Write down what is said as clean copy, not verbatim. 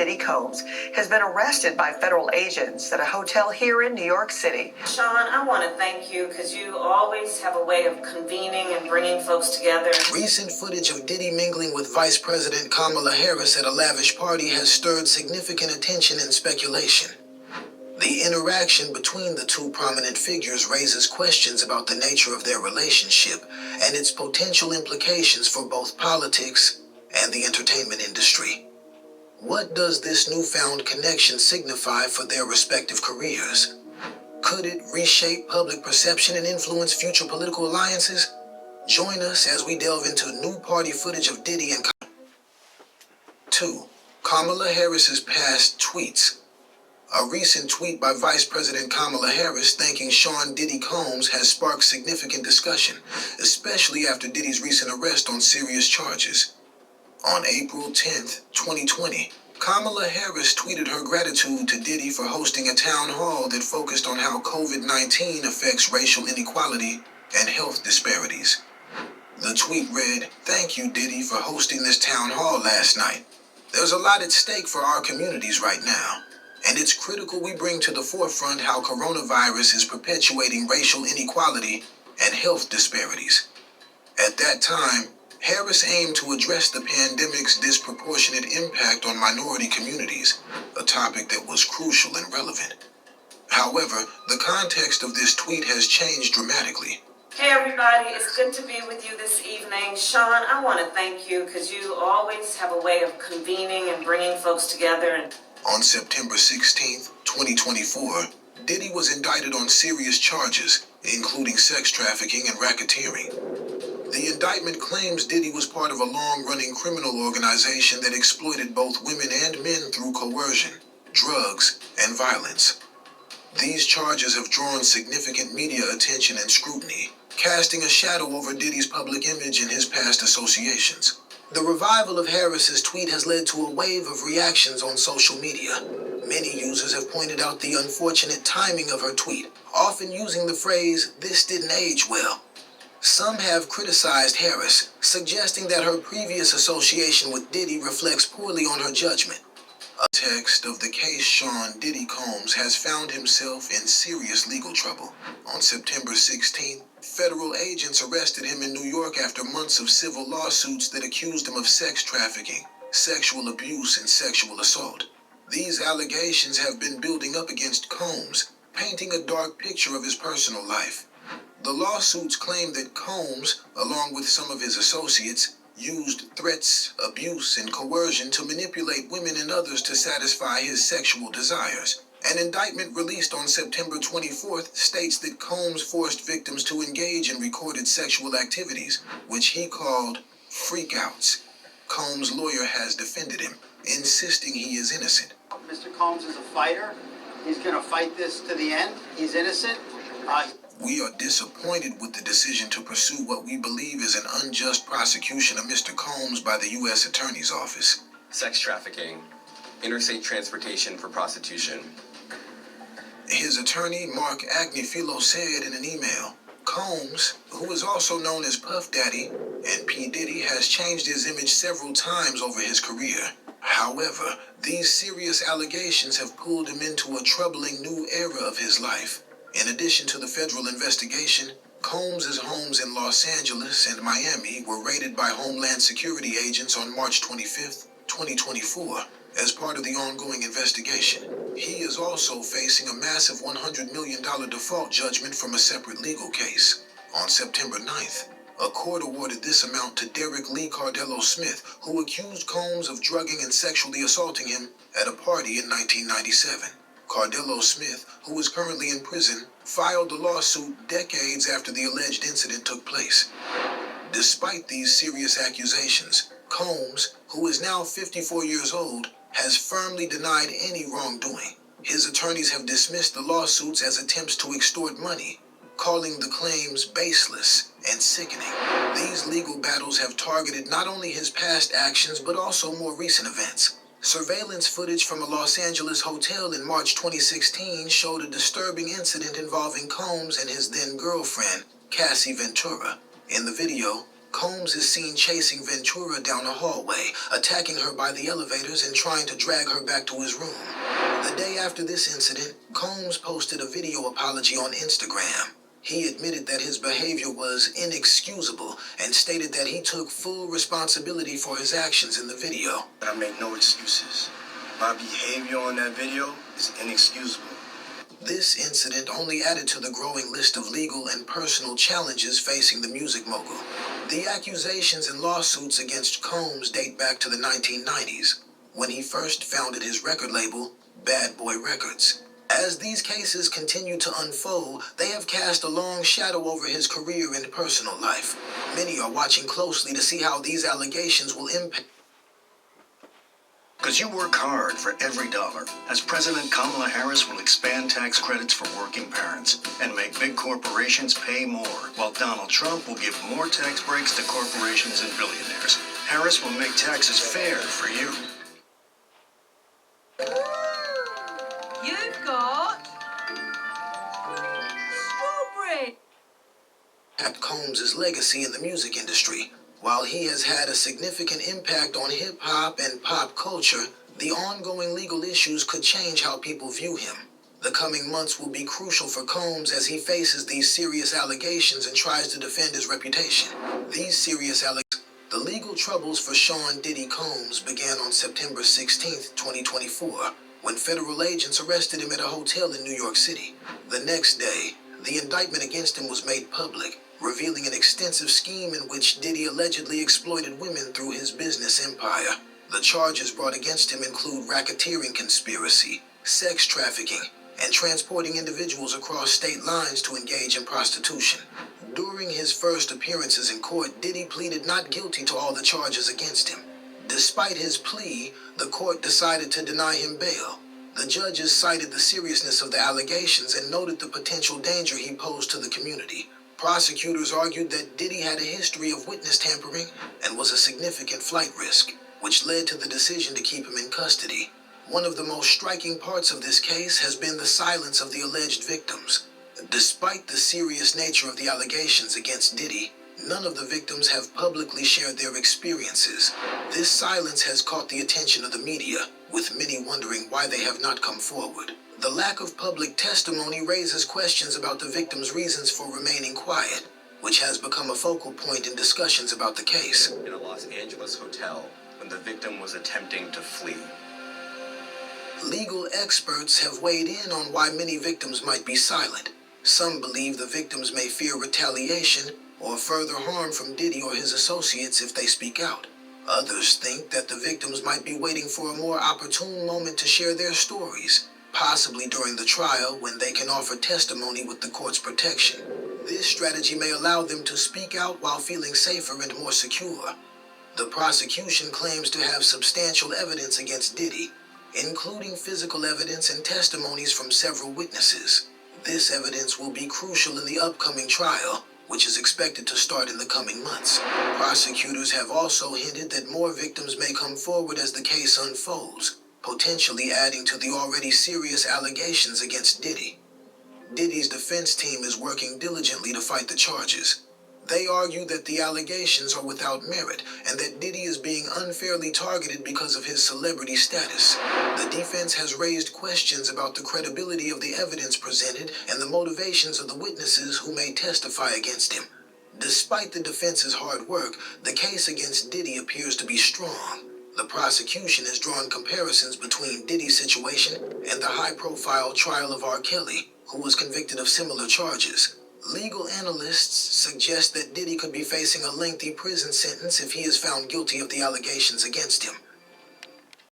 Diddy Combs has been arrested by federal agents at a hotel here in New York City. Sean, I want to thank you because you always have a way of convening and bringing folks together. Recent footage of Diddy mingling with Vice President Kamala Harris at a lavish party has stirred significant attention and speculation. The interaction between the two prominent figures raises questions about the nature of their relationship and its potential implications for both politics and the entertainment industry. What does this newfound connection signify for their respective careers? Could it reshape public perception and influence future political alliances? Join us as we delve into new party footage of Diddy and 2. Kamala Harris's past tweets. A recent tweet by Vice President Kamala Harris thanking Sean Diddy Combs has sparked significant discussion, especially after Diddy's recent arrest on serious charges. On April 10, 2020, Kamala Harris tweeted her gratitude to Diddy for hosting a town hall that focused on how COVID-19 affects racial inequality and health disparities. The tweet read, "Thank you, Diddy, for hosting this town hall last night. There's a lot at stake for our communities right now, and it's critical we bring to the forefront how coronavirus is perpetuating racial inequality and health disparities." At that time, Harris aimed to address the pandemic's disproportionate impact on minority communities, a topic that was crucial and relevant. However, the context of this tweet has changed dramatically. Hey everybody, it's good to be with you this evening. Sean, I want to thank you because you always have a way of convening and bringing folks together. On September 16, 2024, Diddy was indicted on serious charges, including sex trafficking and racketeering. The indictment claims Diddy was part of a long-running criminal organization that exploited both women and men through coercion, drugs, and violence. These charges have drawn significant media attention and scrutiny, casting a shadow over Diddy's public image and his past associations. The revival of Harris's tweet has led to a wave of reactions on social media. Many users have pointed out the unfortunate timing of her tweet, often using the phrase, "This didn't age well." Some have criticized Harris, suggesting that her previous association with Diddy reflects poorly on her judgment. A text of the case Sean Diddy Combs has found himself in serious legal trouble. On September 16th, federal agents arrested him in New York after months of civil lawsuits that accused him of sex trafficking, sexual abuse, and sexual assault. These allegations have been building up against Combs, painting a dark picture of his personal life. The lawsuits claim that Combs, along with some of his associates, used threats, abuse, and coercion to manipulate women and others to satisfy his sexual desires. An indictment released on September 24th states that Combs forced victims to engage in recorded sexual activities, which he called freakouts. Combs' lawyer has defended him, insisting he is innocent. Mr. Combs is a fighter. He's going to fight this to the end. He's innocent. We are disappointed with the decision to pursue what we believe is an unjust prosecution of Mr. Combs by the U.S. Attorney's Office. Sex trafficking, interstate transportation for prostitution. His attorney, Mark Agnifilo, said in an email, Combs, who is also known as Puff Daddy and P. Diddy, has changed his image several times over his career. However, these serious allegations have pulled him into a troubling new era of his life. In addition to the federal investigation, Combs' homes in Los Angeles and Miami were raided by Homeland Security agents on March 25, 2024, as part of the ongoing investigation. He is also facing a massive $100 million default judgment from a separate legal case. On September 9th, a court awarded this amount to Derek Lee Cardello Smith, who accused Combs of drugging and sexually assaulting him at a party in 1997. Cardello Smith, who is currently in prison, filed the lawsuit decades after the alleged incident took place. Despite these serious accusations, Combs, who is now 54 years old, has firmly denied any wrongdoing. His attorneys have dismissed the lawsuits as attempts to extort money, calling the claims baseless and sickening. These legal battles have targeted not only his past actions but also more recent events. Surveillance footage from a Los Angeles hotel in March 2016 showed a disturbing incident involving Combs and his then-girlfriend, Cassie Ventura. In the video, Combs is seen chasing Ventura down a hallway, attacking her by the elevators and trying to drag her back to his room. The day after this incident, Combs posted a video apology on Instagram. He admitted that his behavior was inexcusable and stated that he took full responsibility for his actions in the video. I make no excuses. My behavior on that video is inexcusable. This incident only added to the growing list of legal and personal challenges facing the music mogul. The accusations and lawsuits against Combs date back to the 1990s, when he first founded his record label, Bad Boy Records. As these cases continue to unfold, they have cast a long shadow over his career and personal life. Many are watching closely to see how these allegations will impact. Because you work hard for every dollar, as President Kamala Harris will expand tax credits for working parents and make big corporations pay more, while Donald Trump will give more tax breaks to corporations and billionaires. Harris will make taxes fair for you. You've got strawberry. Combs' legacy in the music industry. While he has had a significant impact on hip-hop and pop culture, the ongoing legal issues could change how people view him. The coming months will be crucial for Combs as he faces these serious allegations and tries to defend his reputation. The legal troubles for Sean Diddy Combs began on September 16, 2024, when federal agents arrested him at a hotel in New York City. The next day, the indictment against him was made public, revealing an extensive scheme in which Diddy allegedly exploited women through his business empire. The charges brought against him include racketeering conspiracy, sex trafficking, and transporting individuals across state lines to engage in prostitution. During his first appearances in court, Diddy pleaded not guilty to all the charges against him. Despite his plea, the court decided to deny him bail. The judges cited the seriousness of the allegations and noted the potential danger he posed to the community. Prosecutors argued that Diddy had a history of witness tampering and was a significant flight risk, which led to the decision to keep him in custody. One of the most striking parts of this case has been the silence of the alleged victims. Despite the serious nature of the allegations against Diddy, none of the victims have publicly shared their experiences. This silence has caught the attention of the media, with many wondering why they have not come forward. The lack of public testimony raises questions about the victims' reasons for remaining quiet, which has become a focal point in discussions about the case. In a Los Angeles hotel when the victim was attempting to flee. Legal experts have weighed in on why many victims might be silent. Some believe the victims may fear retaliation or further harm from Diddy or his associates if they speak out. Others think that the victims might be waiting for a more opportune moment to share their stories, possibly during the trial when they can offer testimony with the court's protection. This strategy may allow them to speak out while feeling safer and more secure. The prosecution claims to have substantial evidence against Diddy, including physical evidence and testimonies from several witnesses. This evidence will be crucial in the upcoming trial, which is expected to start in the coming months. Prosecutors have also hinted that more victims may come forward as the case unfolds, potentially adding to the already serious allegations against Diddy. Diddy's defense team is working diligently to fight the charges. They argue that the allegations are without merit and that Diddy is being unfairly targeted because of his celebrity status. The defense has raised questions about the credibility of the evidence presented and the motivations of the witnesses who may testify against him. Despite the defense's hard work, the case against Diddy appears to be strong. The prosecution has drawn comparisons between Diddy's situation and the high-profile trial of R. Kelly, who was convicted of similar charges. Legal analysts suggest that Diddy could be facing a lengthy prison sentence if he is found guilty of the allegations against him.